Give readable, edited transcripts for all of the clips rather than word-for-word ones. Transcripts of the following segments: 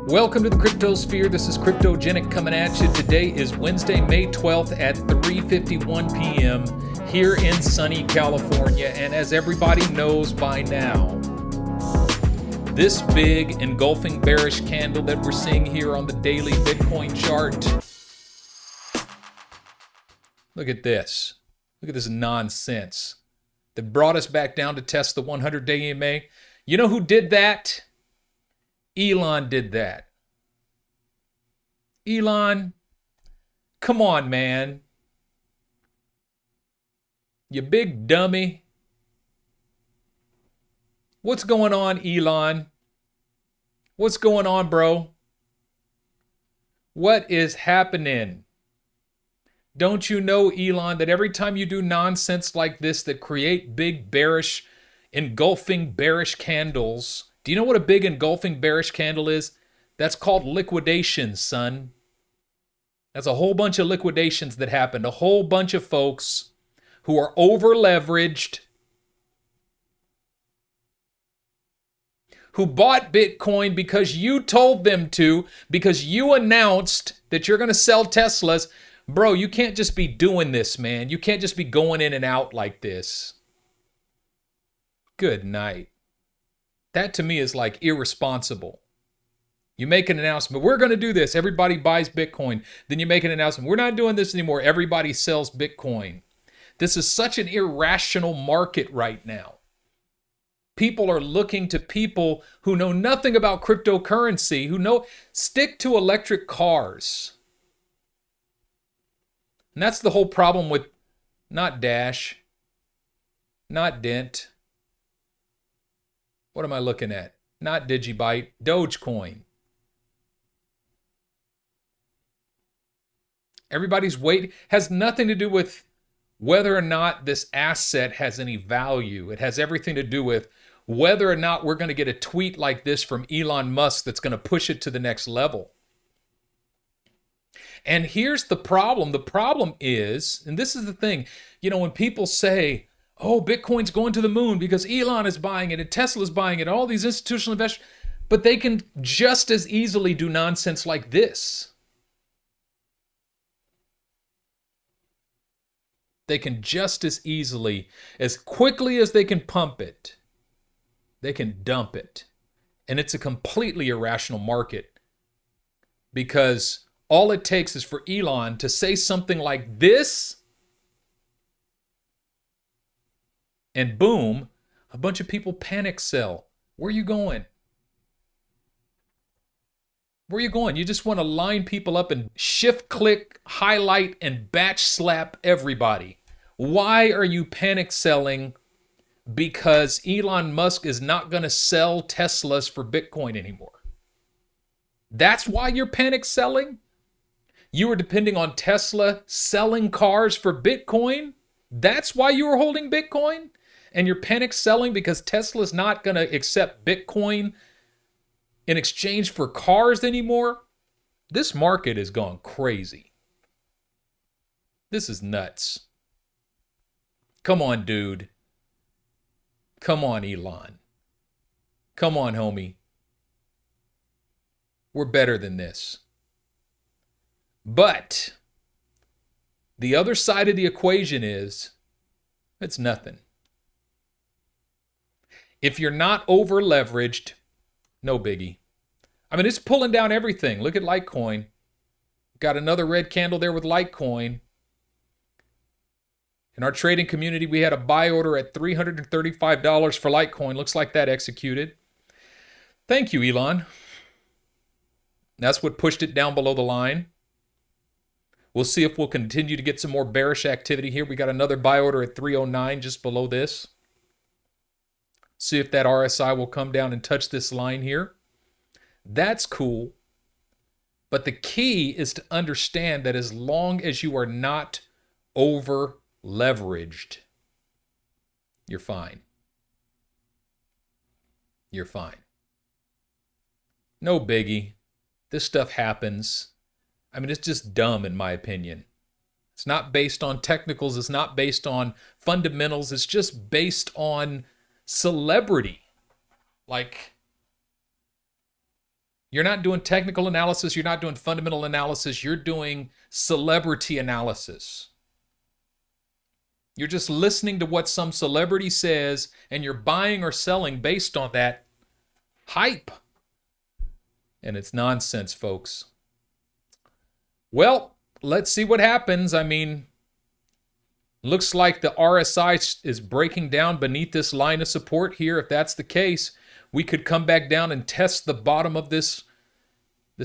Welcome to the Cryptosphere. This is Cryptogenic coming at you. Today is Wednesday, May 12th at 3:51 p.m. here in sunny California. And as everybody knows by now, this big engulfing bearish candle that we're seeing here on the daily Bitcoin chart. Look at this. Look at this nonsense that brought us back down to test the 100-day EMA. You know who did that? Elon did that. Elon, come on, man. You big dummy. What's going on, Elon? What's going on, bro? What is happening? Don't you know, Elon, that every time you do nonsense like this that create big bearish, engulfing bearish candles, do you know what a big engulfing bearish candle is? That's called liquidation, son. That's a whole bunch of liquidations that happened. A whole bunch of folks who are over leveraged, who bought Bitcoin because you told them to, because you announced that you're going to sell Teslas. Bro, you can't just be doing this, man. You can't just be going in and out like this. Good night. That to me is like irresponsible. You make an announcement, we're going to do this. Everybody buys Bitcoin. Then you make an announcement, we're not doing this anymore. Everybody sells Bitcoin. This is such an irrational market right now. People are looking to people who know nothing about cryptocurrency, stick to electric cars. And that's the whole problem with not Dash, not Dent. What am I looking at? Not Digibyte, Dogecoin. Everybody's waiting. Has nothing to do with whether or not this asset has any value. It has everything to do with whether or not we're going to get a tweet like this from Elon Musk that's going to push it to the next level. And here's the problem. The problem is, and this is the thing, when people say, oh, Bitcoin's going to the moon because Elon is buying it and Tesla's buying it, all these institutional investors, but they can just as easily do nonsense like this. They can just as easily, as quickly as they can pump it, they can dump it. And it's a completely irrational market because all it takes is for Elon to say something like this, and boom, a bunch of people panic sell. Where are you going? Where are you going? You just want to line people up and shift click, highlight, and batch slap everybody. Why are you panic selling? Because Elon Musk is not going to sell Teslas for Bitcoin anymore. That's why you're panic selling? You were depending on Tesla selling cars for Bitcoin? That's why you were holding Bitcoin? And you're panic selling because Tesla's not going to accept Bitcoin in exchange for cars anymore? This market has gone crazy. This is nuts. Come on, dude. Come on, Elon. Come on, homie. We're better than this. But the other side of the equation is it's nothing. If you're not over leveraged, no biggie. I mean, it's pulling down everything. Look at Litecoin. Got another red candle there with Litecoin. In our trading community, we had a buy order at $335 for Litecoin. Looks like that executed. Thank you, Elon. That's what pushed it down below the line. We'll see if we'll continue to get some more bearish activity here. We got another buy order at 309 just below this. See if that RSI will come down and touch this line here. That's cool. But the key is to understand that as long as you are not over leveraged, you're fine. You're fine. No biggie. This stuff happens. I mean, it's just dumb in my opinion. It's not based on technicals. It's not based on fundamentals. It's just based on celebrity. Like, You're not doing technical analysis. You're not doing fundamental analysis. You're doing celebrity analysis. You're just listening to what some celebrity says, and you're buying or selling based on that hype. And it's nonsense, folks. Well, let's see what happens. I mean, looks like the RSI is breaking down beneath this line of support here. If that's the case, we could come back down and test the bottom of this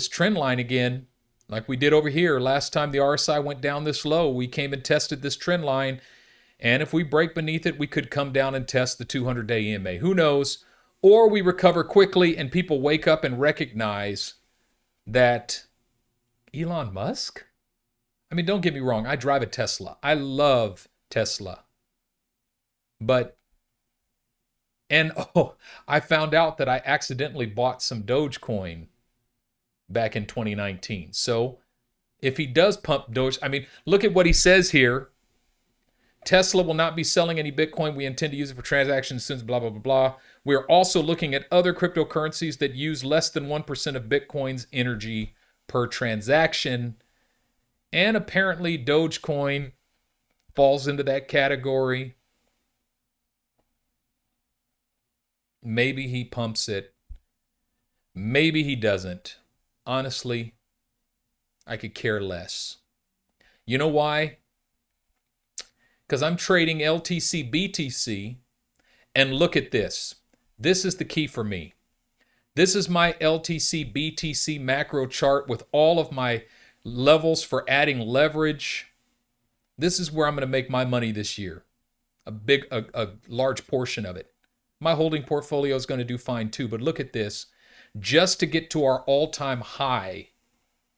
trend line again, like we did over here. Last time the RSI went down this low, we came and tested this trend line. And if we break beneath it, we could come down and test the 200-day EMA. Who knows? Or we recover quickly and people wake up and recognize that Elon Musk? I mean, don't get me wrong. I drive a Tesla. I love Tesla. I found out that I accidentally bought some Dogecoin back in 2019. So if he does pump Doge, I mean, look at what he says here. Tesla will not be selling any Bitcoin. We intend to use it for transactions since blah, blah, blah, blah. We're also looking at other cryptocurrencies that use less than 1% of Bitcoin's energy per transaction. And apparently Dogecoin falls into that category. Maybe he pumps it. Maybe he doesn't. Honestly, I could care less. You know why? Because I'm trading LTC BTC, and look at this. This is the key for me. This is my LTC BTC macro chart with all of my levels for adding leverage. This is where I'm going to make my money this year. A large portion of it. My holding portfolio is going to do fine too, but look at this. Just to get to our all-time high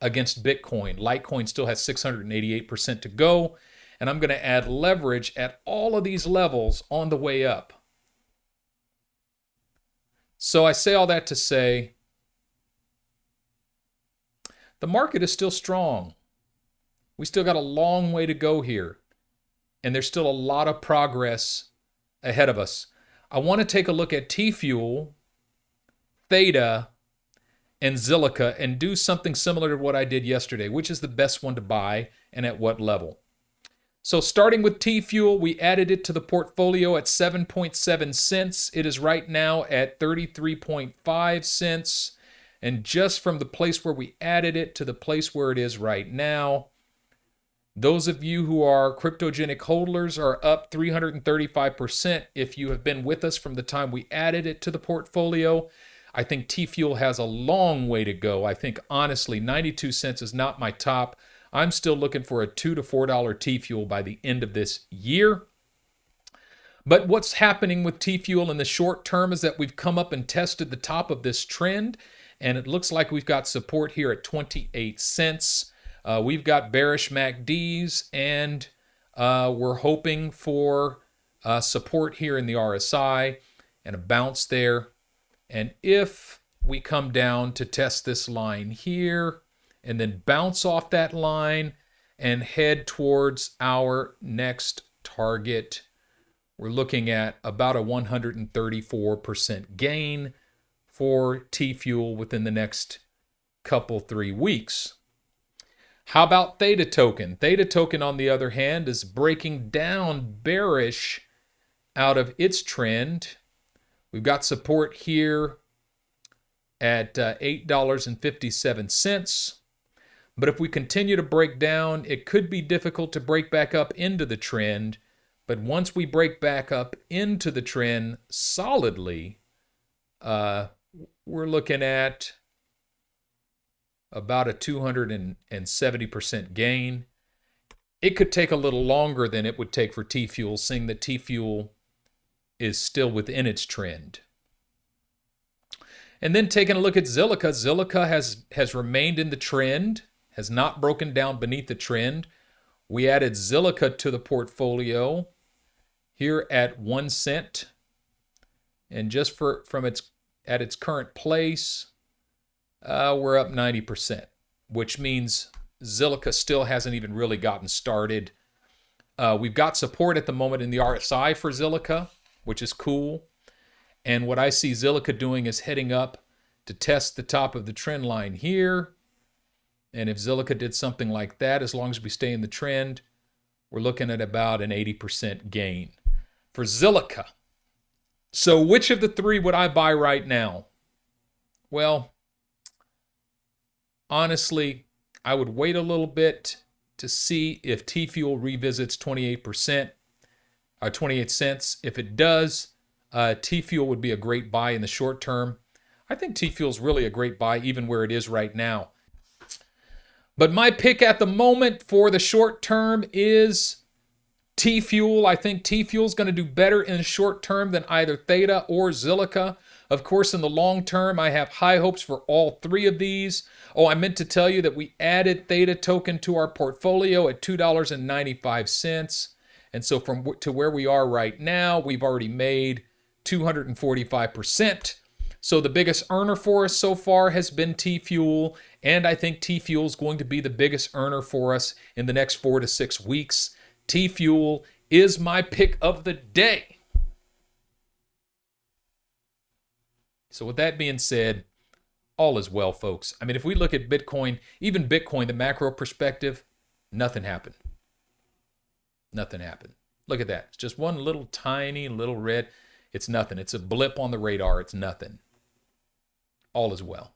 against Bitcoin, Litecoin still has 688% to go. And I'm going to add leverage at all of these levels on the way up. So I say all that to say, the market is still strong. We still got a long way to go here. And there's still a lot of progress ahead of us. I want to take a look at TFUEL, THETA, and Zilliqa and do something similar to what I did yesterday. Which is the best one to buy and at what level? So starting with TFUEL, we added it to the portfolio at 7.7 cents. It is right now at 33.5 cents. And just from the place where we added it to the place where it is right now, those of you who are cryptogenic holders are up 335% if you have been with us from the time we added it to the portfolio. I think TFUEL has a long way to go. I think, honestly, 92 cents is not my top. I'm still looking for a $2 to $4 TFUEL by the end of this year. But what's happening with TFUEL in the short term is that we've come up and tested the top of this trend, and it looks like we've got support here at 28 cents. We've got bearish MACDs, and we're hoping for support here in the RSI and a bounce there. And if we come down to test this line here, and then bounce off that line and head towards our next target, we're looking at about a 134% gain for TFUEL within the next couple, 3 weeks. How about THETA token? THETA token, on the other hand, is breaking down bearish out of its trend. We've got support here at $8.57. But if we continue to break down, it could be difficult to break back up into the trend. But once we break back up into the trend solidly, we're looking at about a 270% gain. It could take a little longer than it would take for TFUEL, seeing that TFUEL is still within its trend. And then taking a look at Zilliqa. Zilliqa has remained in the trend, has not broken down beneath the trend. We added Zilliqa to the portfolio here at 1 cent. And just at its current place, we're up 90%, which means Zilliqa still hasn't even really gotten started. We've got support at the moment in the RSI for Zilliqa, which is cool. And what I see Zilliqa doing is heading up to test the top of the trend line here. And if Zilliqa did something like that, as long as we stay in the trend, we're looking at about an 80% gain for Zilliqa. So which of the three would I buy right now? Well, honestly, I would wait a little bit to see if TFUEL revisits 28%, 28 cents. If it does, TFUEL would be a great buy in the short term. I think TFUEL is really a great buy even where it is right now. But my pick at the moment for the short term is TFUEL. I think TFUEL is going to do better in the short term than either THETA or Zilliqa. Of course, in the long term, I have high hopes for all three of these. Oh, I meant to tell you that we added THETA token to our portfolio at $2.95. And so to where we are right now, we've already made 245%. So the biggest earner for us so far has been TFUEL, and I think TFUEL is going to be the biggest earner for us in the next 4 to 6 weeks. TFUEL is my pick of the day. So with that being said, all is well, folks. I mean, if we look at Bitcoin, even Bitcoin, the macro perspective, nothing happened. Nothing happened. Look at that. It's just one little tiny little red. It's nothing. It's a blip on the radar. It's nothing. All is well.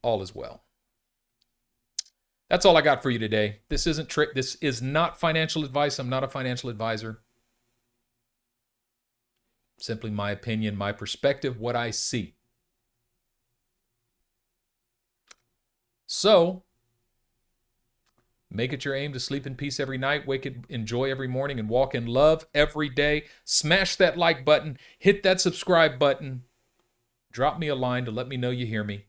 All is well. That's all I got for you today. This is not financial advice. I'm not a financial advisor. Simply my opinion, my perspective, what I see. So, make it your aim to sleep in peace every night, wake it, enjoy every morning, and walk in love every day. Smash that like button, hit that subscribe button, drop me a line to let me know you hear me.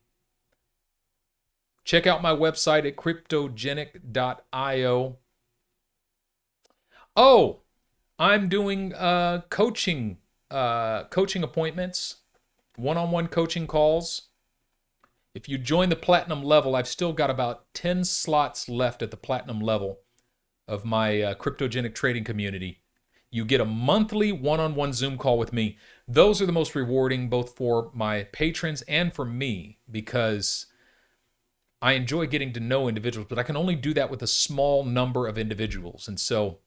Check out my website at cryptogenic.io. Oh, I'm doing coaching appointments, one-on-one coaching calls. If you join the platinum level, I've still got about 10 slots left at the platinum level of my Cryptogenic trading community. You get a monthly one-on-one Zoom call with me. Those are the most rewarding, both for my patrons and for me, because I enjoy getting to know individuals, but I can only do that with a small number of individuals. And so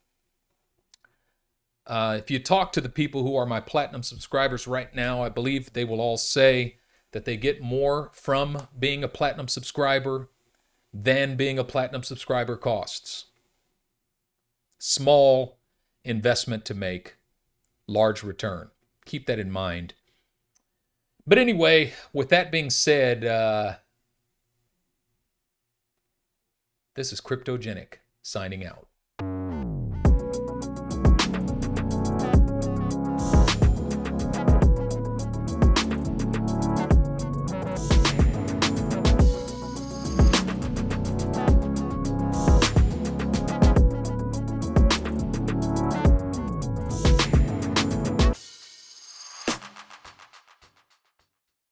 if you talk to the people who are my platinum subscribers right now, I believe they will all say that they get more from being a platinum subscriber than being a platinum subscriber costs. Small investment to make, large return. Keep that in mind. But anyway, with that being said, this is Cryptogenic signing out.